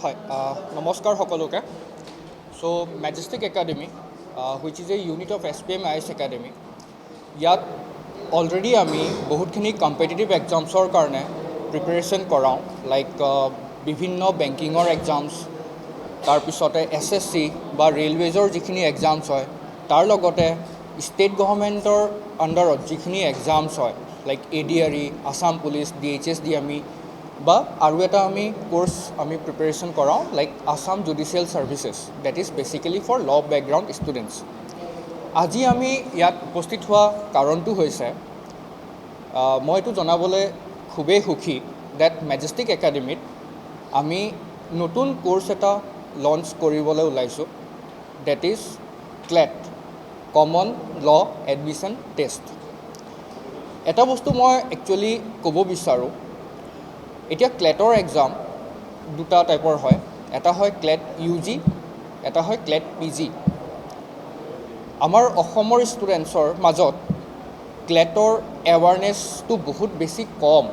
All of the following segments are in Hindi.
Hi, নমস্কাৰ সকলোকে। So, Majestic Academy, which is a unit of SPM IS Academy, ইয়াত অলৰেডি আমি বহুতখিনি কম্পিটিটিভ এক্সামছৰ কাৰণে প্ৰিপেৰেশ্যন কৰাওঁ, লাইক বিভিন্ন বেংকিঙৰ এক্সামছ, তাৰপিছতে SSC বা ৰেলৱেজৰ যিখিনি এক্সামছ হয়, তাৰ লগতে ষ্টেট গভৰ্ণমেণ্টৰ আণ্ডাৰত যিখিনি এক্সামছ হয়, like ADRE, Assam police, DHS আমি বা আৰু এটা আমি কোৰ্চ আমি প্ৰিপেৰেশ্যন কৰাওঁ, like Assam judicial services, that is basically for law background students. আজি আমি ইয়াত উপস্থিত হোৱা কাৰণটো হৈছে মই এইটো জনাবলৈ খুবেই সুখী ডেট মেজেষ্টিক একাডেমীত আমি নতুন কোৰ্চ এটা লঞ্চ কৰিবলৈ ওলাইছোঁ, date is CLAT, common law admission test. এটা বস্তু মই একচুৱেলি ক'ব বিচাৰোঁ, এতিয়া ক্লেটৰ এক্সাম দুটা টাইপৰ হয়, এটা হয় ক্লেট UG, এটা হয় ক্লেট PG। আমাৰ অসমৰ ষ্টুডেণ্টছৰ মাজত ক্লেটৰ এৱাৰনেছটো বহুত বেছি কম।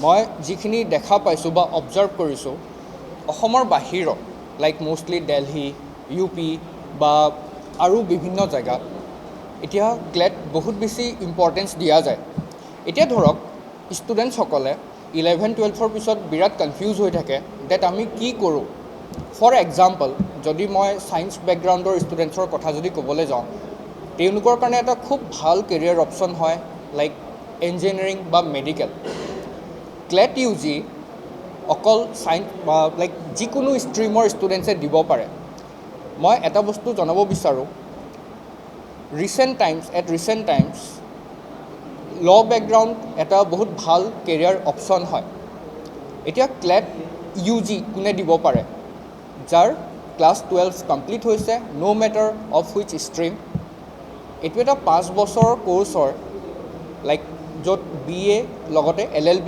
মই যিখিনি দেখা পাইছোঁ বা অবজাৰ্ভ কৰিছোঁ, অসমৰ বাহিৰত লাইক মষ্টলি দিল্লী, UP বা আৰু বিভিন্ন জেগাত এতিয়া ক্লেট বহুত বেছি ইম্পৰ্টেঞ্চ দিয়া যায়। এতিয়া ধৰক ষ্টুডেণ্টছসকলে 11-12 পিছত বিৰাট কনফিউজ হৈ থাকে ডেট আমি কি কৰোঁ। ফৰ এক্সাম্পল, যদি মই ছায়েন্স বেকগ্ৰাউণ্ডৰ ষ্টুডেণ্টছৰ কথা যদি ক'বলৈ যাওঁ, তেওঁলোকৰ কাৰণে এটা খুব ভাল কেৰিয়াৰ অপশ্যন হয় লাইক ইঞ্জিনিয়াৰিং বা মেডিকেল। ক্লেট UG অকল ছায়েন্স লাইক যিকোনো ষ্ট্ৰীমৰ ষ্টুডেণ্টছে দিব পাৰে। মই এটা বস্তু জনাব বিচাৰোঁ, ৰিচেণ্ট টাইমছ ল বেকগ্ৰাউণ্ড এটা বহুত ভাল কেৰিয়াৰ অপশ্যন হয়। এতিয়া ক্লেট UG কোনে দিব পাৰে? যাৰ ক্লাছ 12 কমপ্লিট হৈছে, ন' মেটাৰ অফ হুইচ ষ্ট্ৰীম। এইটো এটা 5 বছৰৰ কোৰ্চ হয়, লাইক য'ত BA লগতে LLB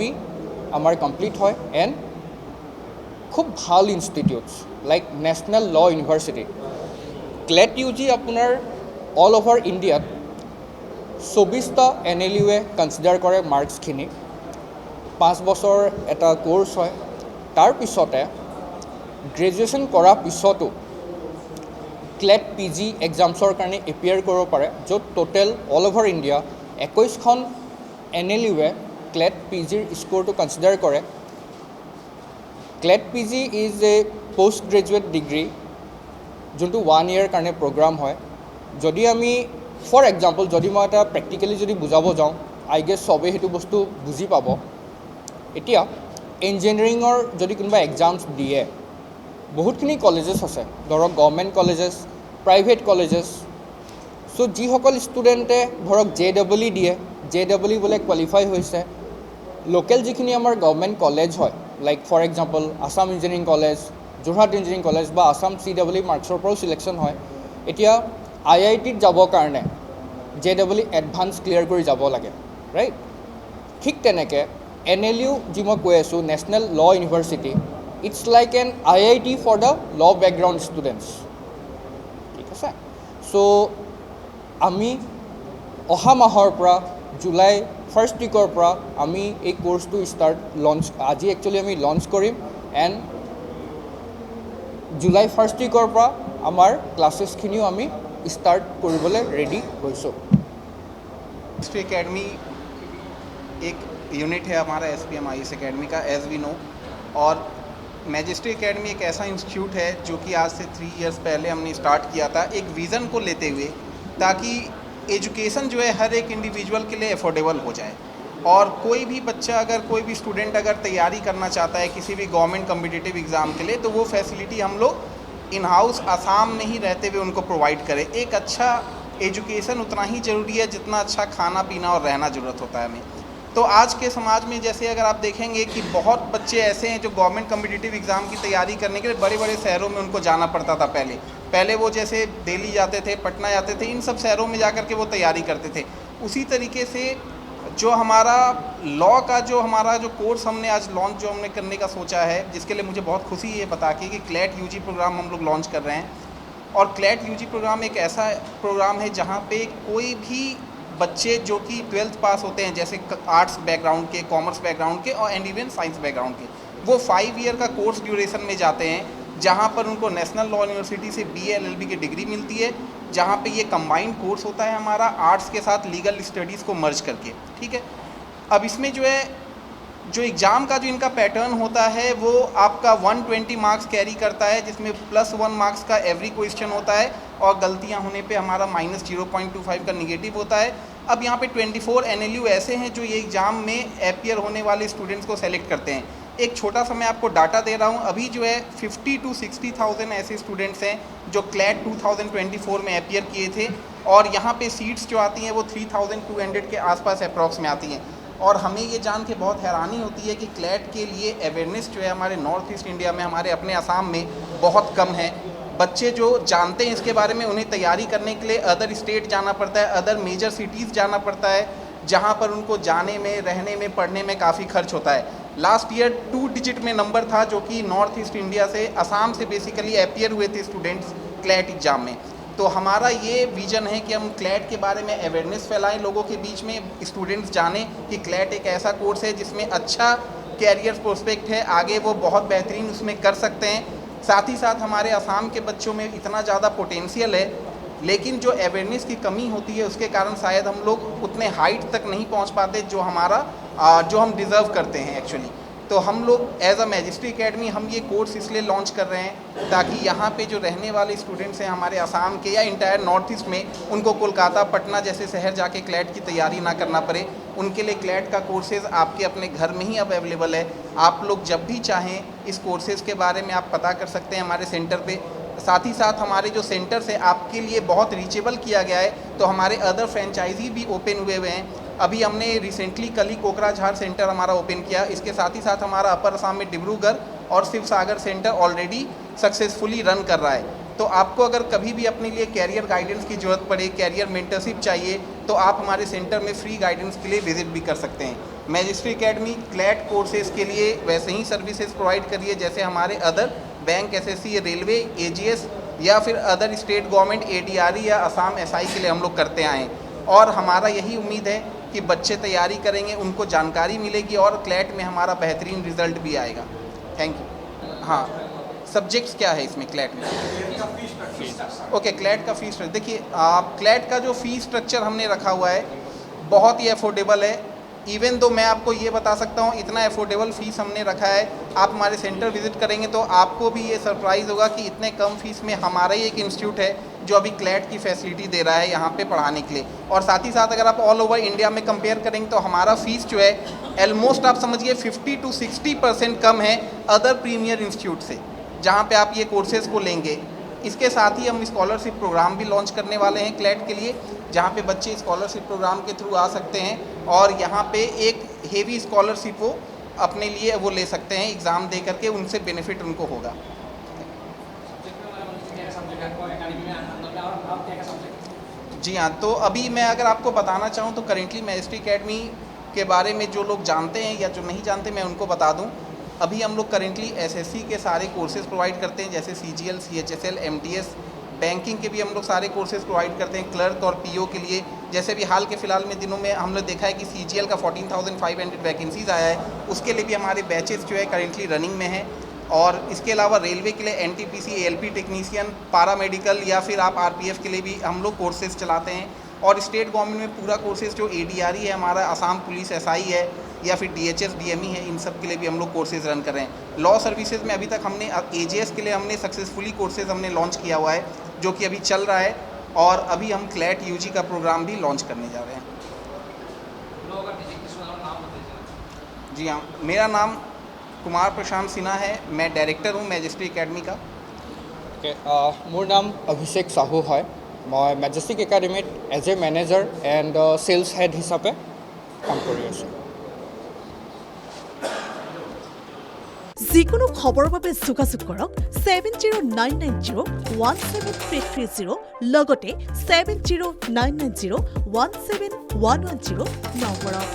আমাৰ কমপ্লিট হয়, এণ্ড খুব ভাল institutes like national law university. Clad UG আপোনাৰ অল অভাৰ ইণ্ডিয়াত 24টা NLUৱে কনচিডাৰ কৰে মাৰ্কছখিনি। 5 বছৰ এটা কোৰ্চ হয়। তাৰপিছতে গ্ৰেজুৱেশ্যন কৰাৰ পিছতো ক্লেট PG এক্সামছৰ কাৰণে এপিয়াৰ কৰিব পাৰে, য'ত টোটেল অল অভাৰ ইণ্ডিয়া 21খন NLUৱে ক্লেট PGৰ স্ক'ৰটো কনচিডাৰ কৰে। CLAT PG is a post graduate degree, যোনটো 1 year কাৰণে প্ৰগ্ৰাম হয়। যদি আমি ফৰ এক্সাম্পল যদি মই এটা প্ৰেক্টিকেলি যদি বুজাব যাওঁ, আই গেছ চবেই সেইটো বস্তু বুজি পাব। এতিয়া ইঞ্জিনিয়াৰিঙৰ যদি কোনোবা এক্সামছ দিয়ে, বহুতখিনি কলেজেছ আছে, ধৰক গভৰ্ণমেণ্ট কলেজেছ, প্ৰাইভেট কলেজেছ। চ' যিসকল ষ্টুডেণ্টে ধৰক JEE দিয়ে, JEE বোলে কোৱালিফাই হৈছে, লোকেল যিখিনি আমাৰ গভৰ্ণমেণ্ট কলেজ হয়, like for example Assam engineering college, Jorhat engineering college বা আছাম CEE মাৰ্কছৰ পৰাও চিলেকশ্যন হয়। এতিয়া IITত যাবৰ কাৰণে JEE এডভান্স ক্লিয়াৰ কৰি যাব লাগে, ৰাইট? ঠিক তেনেকৈ NLU যি মই কৈ আছোঁ, national law university, it's like an IIT for the law background students, ঠিক আছে? চ' আমি অহা মাহৰ পৰা জুলাই ফাৰ্ষ্ট উইকৰ পৰা আমি এই কোৰ্চটো আজি একচুৱেলি আমি লঞ্চ কৰিম, এণ্ড জুলাই ফাৰ্ষ্ট উইকৰ পৰা আমাৰ ক্লাছেছখিনিও আমি ষ্টাৰ্ট কৰিবলৈ ৰেডি হৈছোঁ। मैजेस्टिक एकेडमी एक यूनिट है हमारा SPM IS एकेडमी का, एज वी नो। और मैजेस्टिक एकेडमी एक ऐसा इंस्टीट्यूट है जो कि आज से 3 years पहले हमने स्टार्ट किया था, एक विज़न को लेते हुए, ताकि एजुकेशन जो है हर एक इंडिविजुअल के लिए अफोर्डेबल हो जाए। और कोई भी बच्चा कोई भी स्टूडेंट अगर तैयारी करना चाहता है किसी भी गवर्नमेंट कम्पिटिटिव एग्ज़ाम के लिए, तो वो फैसिलिटी हम लोग इन हाउस आसाम में ही रहते हुए उनको प्रोवाइड करें। एक अच्छा एजुकेशन उतना ही ज़रूरी है जितना अच्छा खाना पीना और रहना ज़रूरत होता है हमें। तो आज के समाज में जैसे अगर आप देखेंगे कि बहुत बच्चे ऐसे हैं जो गवर्नमेंट कम्पिटिटिव एग्ज़ाम की तैयारी करने के लिए बड़े बड़े शहरों में उनको जाना पड़ता था। पहले वो जैसे दिल्ली जाते थे, पटना जाते थे, इन सब शहरों में जा कर के वो तैयारी करते थे। उसी तरीके से जो हमारा लॉ का जो कोर्स हमने आज लॉन्च जो हमने करने का सोचा है, जिसके लिए मुझे बहुत खुशी है बता के कि क्लेट UG प्रोग्राम हम लोग लॉन्च कर रहे हैं। और क्लेट UG प्रोग्राम एक ऐसा प्रोग्राम है जहाँ पे कोई भी बच्चे जो कि 12th पास होते हैं, जैसे आर्ट्स बैकग्राउंड के, कॉमर्स बैकग्राउंड के और एंड इवन साइंस बैकग्राउंड के, वो 5 ईयर का कोर्स ड्यूरेशन में जाते हैं, जहाँ पर उनको नेशनल लॉ यूनिवर्सिटी से BA LLB की डिग्री मिलती है, जहाँ पे ये कंबाइंड कोर्स होता है हमारा आर्ट्स के साथ लीगल स्टडीज़ को मर्ज करके, ठीक है। अब इसमें जो है जो एग्ज़ाम का जो इनका पैटर्न होता है वो आपका 120 मार्क्स कैरी करता है, जिसमें +1 मार्क्स का एवरी क्वेश्चन होता है और गलतियां होने पे हमारा -0.25 का निगेटिव होता है। अब यहाँ पे 24 NLU ऐसे हैं जो ये एग्ज़ाम में अपीयर होने वाले स्टूडेंट्स को सेलेक्ट करते हैं। एक छोटा सा मैं आपको डाटा दे रहा हूँ, अभी जो है 50 to 60,000 ऐसे स्टूडेंट्स हैं जो क्लैट 2024 में अपीयर किए थे, और यहाँ पे सीट्स जो आती हैं वो 3,200 के आसपास अप्रॉक्स में आती हैं। और हमें ये जान के बहुत हैरानी होती है कि क्लैट के लिए अवेयरनेस जो है हमारे नॉर्थ ईस्ट इंडिया में, हमारे अपने असम में बहुत कम है। बच्चे जो जानते हैं इसके बारे में, उन्हें तैयारी करने के लिए अदर स्टेट जाना पड़ता है, अदर मेजर सिटीज़ जाना पड़ता है, जहाँ पर उनको जाने में, रहने में, पढ़ने में काफ़ी खर्च होता है। लास्ट ईयर 2 डिजिट में नंबर था जो कि नॉर्थ ईस्ट इंडिया से, असम से बेसिकली अपीयर हुए थे स्टूडेंट्स क्लैट एग्ज़ाम में। तो हमारा ये विज़न है कि हम क्लैट के बारे में अवेयरनेस फैलाएं लोगों के बीच में, स्टूडेंट्स जानें कि क्लैट एक ऐसा कोर्स है जिसमें अच्छा कैरियर प्रोस्पेक्ट है, आगे वो बहुत बेहतरीन उसमें कर सकते हैं। साथ ही साथ हमारे असम के बच्चों में इतना ज़्यादा पोटेंशियल है, लेकिन जो अवेयरनेस की कमी होती है उसके कारण शायद हम लोग उतने हाइट तक नहीं पहुंच पाते जो हम डिज़र्व करते हैं एक्चुअली। तो हम लोग एज अ मैजिस्ट्री एकेडमी हम ये कोर्स इसलिए लॉन्च कर रहे हैं ताकि यहाँ पे जो रहने वाले स्टूडेंट्स हैं हमारे असम के या इंटायर नॉर्थ ईस्ट में, उनको कोलकाता, पटना जैसे शहर जाके क्लैट की तैयारी ना करना पड़े। उनके लिए क्लैट का कोर्सेज़ आपके अपने घर में ही अब अवेलेबल है। आप लोग जब भी चाहें इस कोर्सेज़ के बारे में आप पता कर सकते हैं हमारे सेंटर पे। साथ ही साथ हमारे जो सेंटर्स है आपके लिए बहुत रीचेबल किया गया है, तो हमारे अदर फ्रेंचाइजी भी ओपन हुए हैं। अभी हमने रिसेंटली कल ही कोकराझार सेंटर हमारा ओपन किया। इसके साथ ही साथ हमारा अपर असम में डिब्रूगढ़ और Sivasagar centre already successfully run कर रहा है। तो आपको अगर कभी भी अपने लिए कैरियर गाइडेंस की ज़रूरत पड़े, कैरियर मेंटरशिप चाहिए, तो आप हमारे सेंटर में फ्री गाइडेंस के लिए विजिट भी कर सकते हैं। मैजिस्ट्री एकेडमी क्लैट कोर्सेज़ के लिए वैसे ही सर्विसेज प्रोवाइड करिए जैसे हमारे other bank, SSC, railway, AGS या फिर अदर स्टेट गवर्नमेंट ADRE या असम SI के लिए हम लोग करते आए हैं। और हमारा यही उम्मीद है कि बच्चे तैयारी करेंगे, उनको जानकारी मिलेगी और क्लैट में हमारा बेहतरीन रिजल्ट भी आएगा। Thank you. हाँ, सब्जेक्ट्स क्या है इसमें क्लैट में? ओके, क्लैट का फीस स्ट्रक्चर देखिए, क्लैट का जो फीस स्ट्रक्चर हमने रखा हुआ है बहुत ही अफोर्डेबल है। इवन तो मैं आपको ये बता सकता हूँ, इतना अफोर्डेबल फ़ीस हमने रखा है, आप हमारे सेंटर विजिट करेंगे तो आपको भी ये सरप्राइज़ होगा कि इतने कम फीस में हमारा ही एक इंस्टीट्यूट है जो अभी क्लैट की फैसिलिटी दे रहा है यहाँ पे पढ़ाने के लिए। और साथ ही साथ अगर आप ऑल ओवर इंडिया में कंपेयर करेंगे तो हमारा फ़ीस जो है ऑलमोस्ट आप समझिए 50 to 60% कम है अदर प्रीमियर इंस्टीट्यूट से, जहाँ पे आप ये कोर्सेज़ को लेंगे। इसके साथ ही हम स्कॉलरशिप प्रोग्राम भी लॉन्च करने वाले हैं क्लैट के लिए, जहाँ पे बच्चे स्कॉलरशिप प्रोग्राम के थ्रू आ सकते हैं और यहाँ पे एक हेवी स्कॉलरशिप वो अपने लिए वो ले सकते हैं एग्ज़ाम दे करके, उनसे बेनिफिट उनको होगा। जी हाँ, तो अभी मैं अगर आपको बताना चाहूँ तो करेंटली मैजिस्ट्री एकेडमी के बारे में जो लोग जानते हैं या जो नहीं जानते मैं उनको बता दूँ। अभी हम लोग करेंटली SSC के सारे कोर्सेज़ प्रोवाइड करते हैं, जैसे CGL, CHSL, MTS। बैंकिंग के भी हम लोग सारे कोर्सेज़ प्रोवाइड करते हैं क्लर्क और PO के लिए। जैसे भी हाल के फ़िलहाल में दिनों में हमने देखा है कि CGL का 14,500 वैकेंसीज़ आया है, उसके लिए भी हमारे बैचेस जो है करेंटली रनिंग में हैं। और इसके अलावा रेलवे के लिए NTPC, ALP टेक्नीशियन, पारामेडिकल या फिर आप RPF के लिए भी हम लोग कोर्सेज़ चलाते हैं। और स्टेट गवर्नमेंट में पूरा कोर्सेज़ जो ADRE है हमारा, असम पुलिस SI है या फिर DHS DME है, इन सब के लिए भी हम लोग कोर्सेज़ रन कर रहे हैं। लॉ सर्विसेज में अभी तक हमने AJS के लिए हमने सक्सेसफुली कोर्सेज़ हमने लॉन्च किया हुआ है जो कि अभी चल रहा है, और अभी हम क्लैट UG का प्रोग्राम भी लॉन्च करने जा रहे हैं। जी हाँ, मेरा नाम कुमार प्रशांत सिन्हा है, मैं डायरेक्टर हूँ मैजिस्ट्री एकेडमी का। মোৰ নাম অভিষেক সাহু হয়। মই মেজেষ্টিক একাডেমিত as a manager and sales head হিচাপে কাম কৰি আছোঁ। যিকোনো খবৰৰ বাবে যোগাযোগ কৰক 7099017330 লগতে 7099017110 নম্বৰত।